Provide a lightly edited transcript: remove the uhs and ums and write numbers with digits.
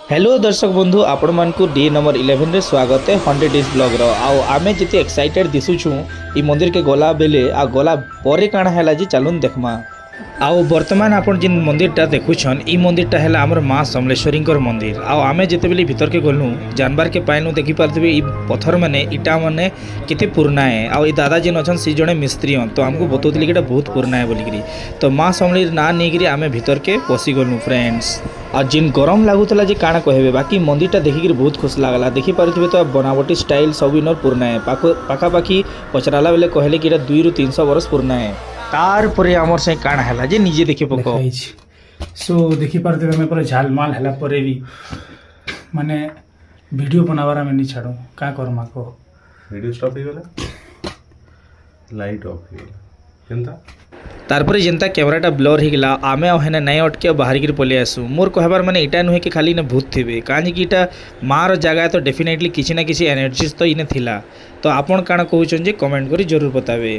Hello दर्शक बंधु आपण मानकु डे नंबर 11 रे स्वागत है 100 डेज ब्लॉग रो आउ आमे जति एक्साइटेड दिसुछु ई मंदिर के गला बेले आ गला परे काना हैला जे चलुन देखमा आउ वर्तमान आपण जिन मंदिरटा देखुछन ई मंदिरटा हैला हमर मां समलेश्वरींकर मंदिर आउ आमे जते बेले भीतर के गलनु जानवर के पाइनु देखि पारथबे ई पत्थर माने इटा माने केते पुराना है आउ ई दादा जिन अछन सी जणे मिस्त्री हन तो हमको बतौतली कि बहुत पुराना है बोलिकरी तो मां समलेर ना नेगिरी आमे भीतर के पसी गलनु फ्रेंड्स आ जिन गरम लागुतला जे काना कहबे बाकी मंदिरटा देखिक बहुत खुश लागला देखि पारथबे तो बनावटी स्टाइल सब इनर पुराना है पाखापाखी पचराला बेले कहले कि 2 ରୁ 300 वर्ष पुराना है तार परे हमर से काना हैला जे निजे देखि पको सो देखि पारथबे हमें पर झालमाल हैला परे भी माने वीडियो बनावार में नहीं छाड़ो का करमा को वीडियो स्टॉप हो गला लाइट ऑफ हो गला केनता तारपर जेनता कैमराटा ब्लर हो गला आमे हेना नहीं अटके बाहर गिर पले आसु मोर कहबार माने इटा नुहे कि खाली ने भूत थिबे काहे कि इटा मार जगह तो डेफिनेटली किछि ना किछि एनर्जी तो इने थिला तो आपण काना कहउछन जे कमेंट करी जरूर बतावे।